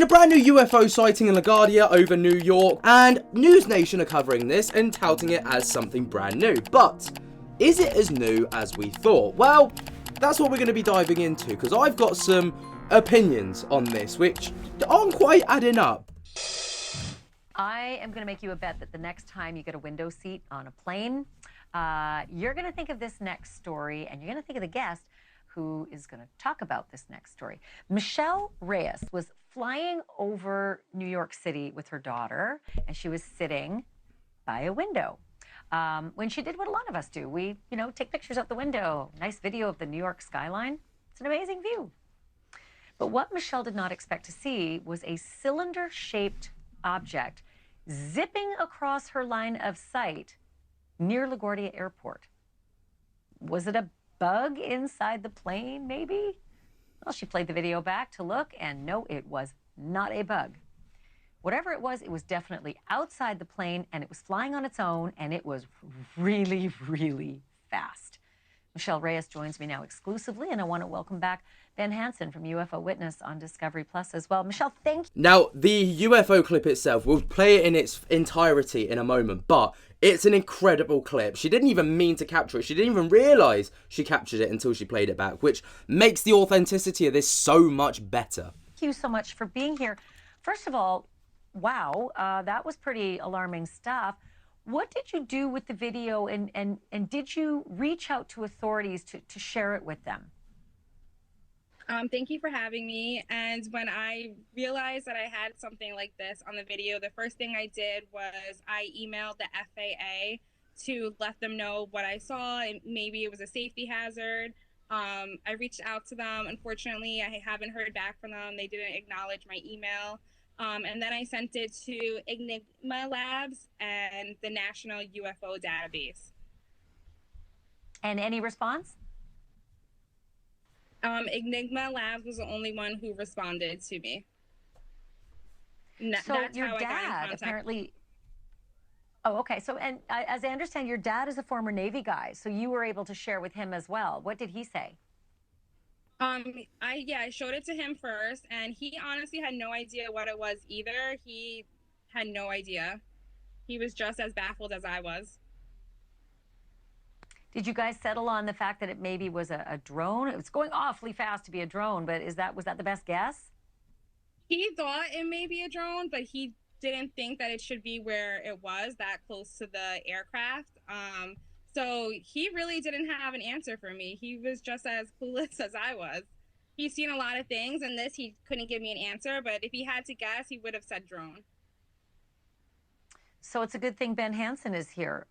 been a brand new UFO sighting in LaGuardia over New York, and News Nation are covering this and touting it as something brand new. But is it as new as we thought? Well, that's what we're going to be diving into, because I've got some opinions on this which aren't quite adding up. I am going to make you a bet that the next time you get a window seat on a plane, you're going to think of this next story, and you're going to think of the guest who is going to talk about this next story. Michelle Reyes was flying over New York City with her daughter, and she was sitting by a window. When she did what a lot of us do, we, take pictures out the window, nice video of the New York skyline. It's an amazing view. But what Michelle did not expect to see was a cylinder-shaped object zipping across her line of sight near LaGuardia Airport. Was it a bug inside the plane, maybe? Well, she played the video back to look, and no, it was not a bug. Whatever it was definitely outside the plane, and it was flying on its own, and it was really, really fast. Michelle Reyes joins me now exclusively, and I want to welcome back Ben Hansen from UFO Witness on Discovery Plus as well. Michelle, thank you. Now, the UFO clip itself, we'll play it in its entirety in a moment, but it's an incredible clip. She didn't even mean to capture it. She didn't even realise she captured it until she played it back, which makes the authenticity of this so much better. Thank you so much for being here. First of all, wow, that was pretty alarming stuff. What did you do with the video, and did you reach out to authorities to share it with them? Thank you for having me. And when I realized that I had something like this on the video, the first thing I did was I emailed the FAA to let them know what I saw, and maybe it was a safety hazard. I reached out to them. Unfortunately, I haven't heard back from them. They didn't acknowledge my email. And then I sent it to Enigma Labs and the National UFO Database. And any response? Enigma Labs was the only one who responded to me. So that's your how I got in dad contact. apparently. Oh, okay. So, and as I understand, your dad is a former Navy guy, so you were able to share with him as well. What did he say? I showed it to him first, and he honestly had no idea what it was either. He had no idea. He was just as baffled as I was. Did you guys settle on the fact that it maybe was a drone? It was going awfully fast to be a drone, but was that the best guess? He thought it may be a drone, but he didn't think that it should be where it was, that close to the aircraft. So he really didn't have an answer for me. He was just as clueless as I was. He's seen a lot of things, and he couldn't give me an answer, but if he had to guess, he would have said drone. So it's a good thing Ben Hansen is here.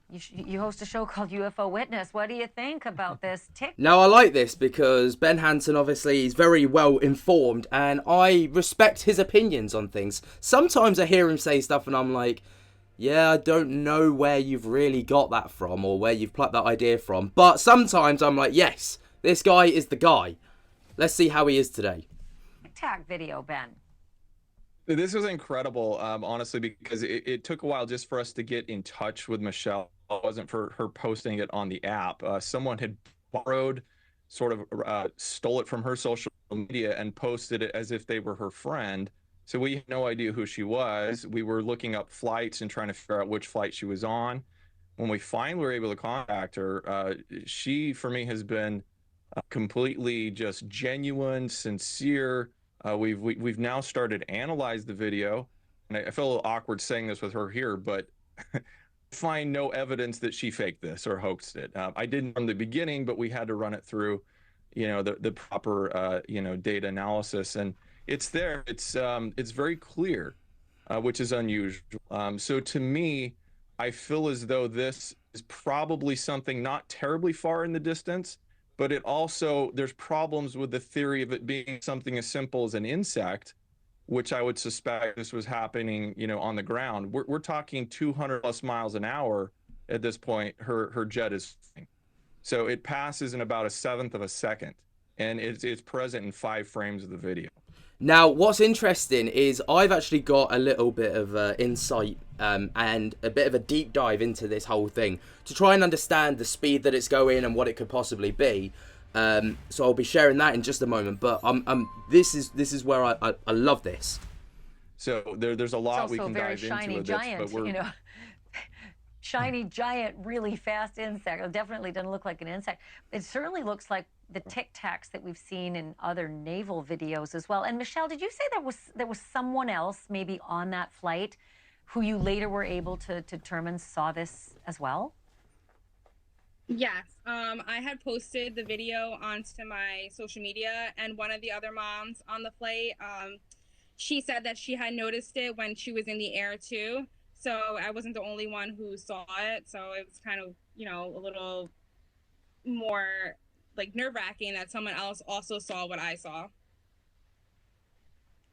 You host a show called UFO Witness. What do you think about this tick? Now, I like this because Ben Hansen obviously is very well informed, and I respect his opinions on things. Sometimes I hear him say stuff and I'm like, yeah, I don't know where you've really got that from or where you've plucked that idea from. But sometimes I'm like, yes, this guy is the guy. Let's see how he is today. Tag video, Ben. This was incredible, honestly, because it took a while just for us to get in touch with Michelle. It wasn't for her posting it on the app. Someone had borrowed, stole it from her social media and posted it as if they were her friend. So we had no idea who she was. We were looking up flights and trying to figure out which flight she was on. When we finally were able to contact her, she, for me, has been completely just genuine, sincere. We've now started to analyze the video, and I feel a little awkward saying this with her here, but find no evidence that she faked this or hoaxed it. I didn't from the beginning, but we had to run it through, the proper, data analysis, and it's there. It's very clear, which is unusual. So to me, I feel as though this is probably something not terribly far in the distance, but there's problems with the theory of it being something as simple as an insect, which I would suspect this was happening, on the ground. We're talking 200 plus miles an hour at this point. Her jet is flying. So it passes in about 1/7 of a second, and it's present in 5 frames of the video. Now, what's interesting is I've actually got a little bit of insight and a bit of a deep dive into this whole thing to try and understand the speed that it's going and what it could possibly be. So I'll be sharing that in just a moment. But this is where I love this. So there's a lot we can dive shiny into giant, but we're... you know. Shiny giant, really fast insect. It definitely doesn't look like an insect. It certainly looks like the Tic Tacs that we've seen in other naval videos as well. And Michelle, did you say there was someone else maybe on that flight who you later were able to determine saw this as well? Yes, I had posted the video onto my social media, and one of the other moms on the flight, she said that she had noticed it when she was in the air too. So I wasn't the only one who saw it. So it was kind of, you know, a little more like nerve-wracking that someone else also saw what I saw.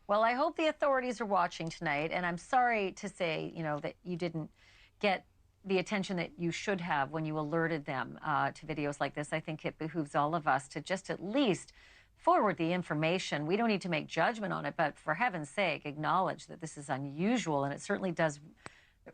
Well, I hope the authorities are watching tonight, and I'm sorry to say, you know, that you didn't get the attention that you should have when you alerted them to videos like this. I think it behooves all of us to just at least forward the information. We don't need to make judgment on it, but for heaven's sake, acknowledge that this is unusual, and it certainly does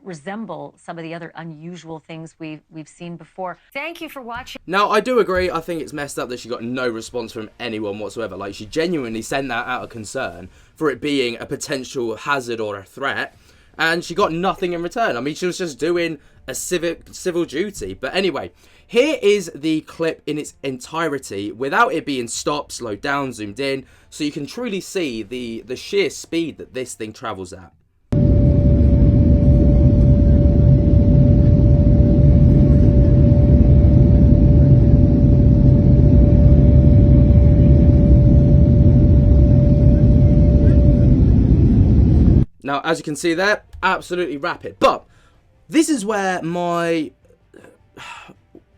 resemble some of the other unusual things we've seen before. Thank you for watching. Now, I do agree. I think it's messed up that she got no response from anyone whatsoever. Like, she genuinely sent that out of concern for it being a potential hazard or a threat, and she got nothing in return. I mean, she was just doing a civil duty. But anyway, here is the clip in its entirety without it being stopped, slowed down, zoomed in, so you can truly see the sheer speed that this thing travels at. Now, as you can see there, absolutely rapid. But this is where my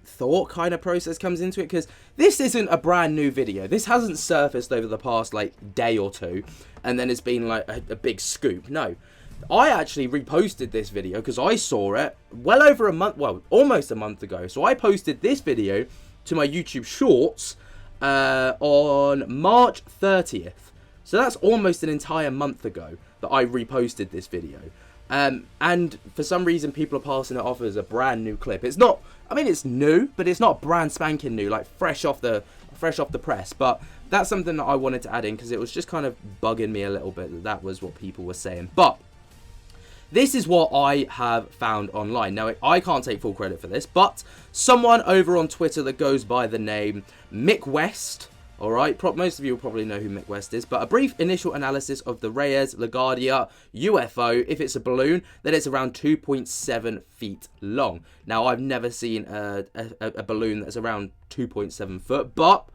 thought kind of process comes into it, because this isn't a brand new video. This hasn't surfaced over the past like day or two and then it's been like a big scoop. No, I actually reposted this video because I saw it well over a month, well, almost a month ago. So I posted this video to my YouTube Shorts on March 30th. So that's almost an entire month ago that I reposted this video. And for some reason, people are passing it off as a brand new clip. It's not, I mean, it's new, but it's not brand spanking new, like fresh off the press. But that's something that I wanted to add in because it was just kind of bugging me a little bit that was what people were saying. But this is what I have found online. Now, I can't take full credit for this, but someone over on Twitter that goes by the name Mick West, all right, most of you will probably know who Mick West is, but a brief initial analysis of the Reyes LaGuardia UFO. If it's a balloon, then it's around 2.7 feet long. Now, I've never seen a balloon that's around 2.7 foot, but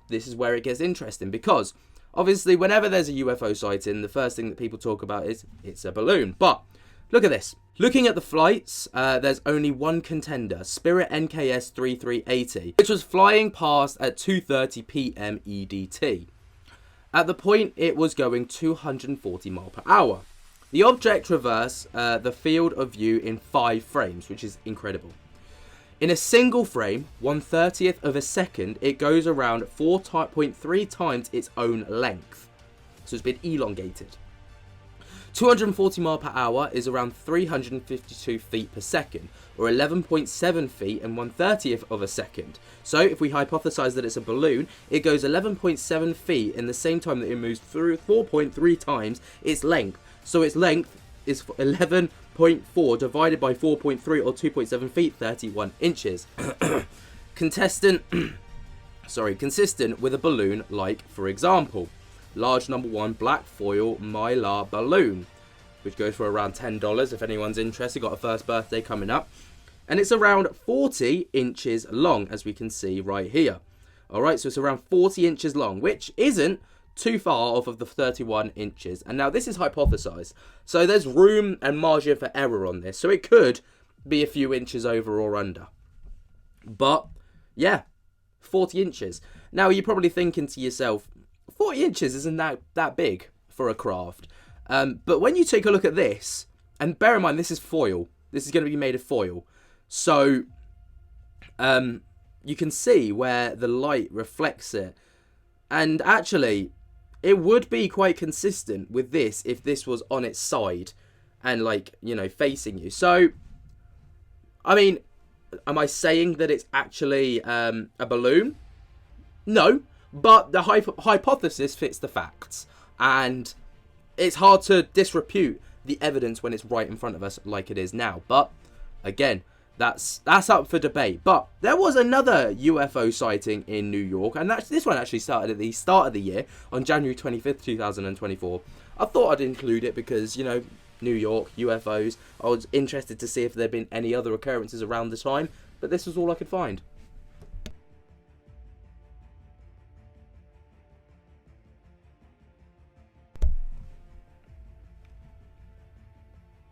this is where it gets interesting because obviously whenever there's a UFO sighting, the first thing that people talk about is it's a balloon. But look at this. Looking at the flights, there's only one contender, Spirit NKS 3380, which was flying past at 2:30 p.m. EDT. At the point, it was going 240 miles per hour. The object traversed the field of view in 5 frames, which is incredible. In a single frame, 1/30th of a second, it goes around 4.3 times its own length. So it's been elongated. 240 miles per hour is around 352 feet per second, or 11.7 feet and 1/30th of a second. So if we hypothesize that it's a balloon, it goes 11.7 feet in the same time that it moves through 4.3 times its length. So its length is 11.4 divided by 4.3 or 2.7 feet, 31 inches. Consistent with a balloon like, for example, large number 1 black foil mylar balloon, which goes for around $10 if anyone's interested. Got a first birthday coming up, and it's around 40 inches long, as we can see right here. All right, so it's around 40 inches long, which isn't too far off of the 31 inches. And now this is hypothesized, so there's room and margin for error on this, so it could be a few inches over or under. But yeah, 40 inches. Now you're probably thinking to yourself, 40 inches isn't that big for a craft. But when you take a look at this, and bear in mind this is foil. This is going to be made of foil. So you can see where the light reflects it. And actually, it would be quite consistent with this if this was on its side and, like, you know, facing you. So, I mean, am I saying that it's actually a balloon? No, but the hypothesis fits the facts. And it's hard to disrepute the evidence when it's right in front of us like it is now. But, again, that's up for debate. But there was another UFO sighting in New York, and this one actually started at the start of the year, on January 25th, 2024. I thought I'd include it because, you know, New York, UFOs. I was interested to see if there'd been any other occurrences around the time, but this was all I could find.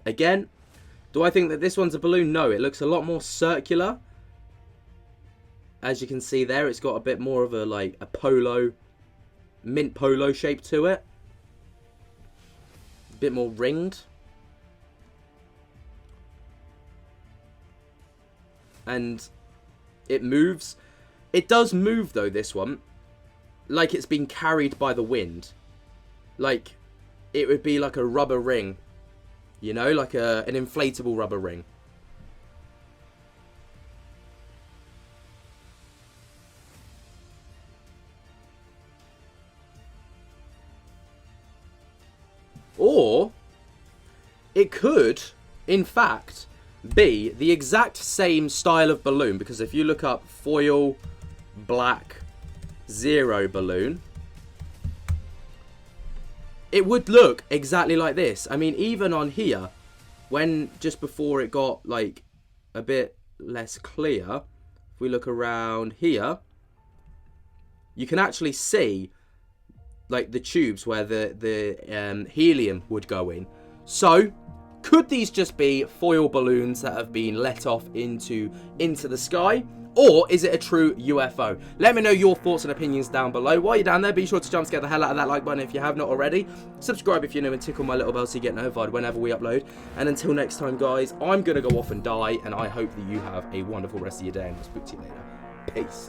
Again, do I think that this one's a balloon? No, it looks a lot more circular. As you can see there, it's got a bit more of a, like, a polo, mint polo shape to it. A bit more ringed. And it moves. It does move, though, this one. Like it's been carried by the wind. Like, it would be like a rubber ring. You know, like an inflatable rubber ring. Or, it could, in fact, be the exact same style of balloon. Because if you look up foil black zero balloon, it would look exactly like this. I mean, even on here, when just before it got like a bit less clear, if we look around here, you can actually see like the tubes where the helium would go in. So, could these just be foil balloons that have been let off into the sky? Or is it a true UFO? Let me know your thoughts and opinions down below. While you're down there, be sure to jump scare the hell out of that like button if you have not already. Subscribe if you're new and tickle my little bell so you get notified whenever we upload. And until next time, guys, I'm going to go off and die. And I hope that you have a wonderful rest of your day. And I'll speak to you later. Peace.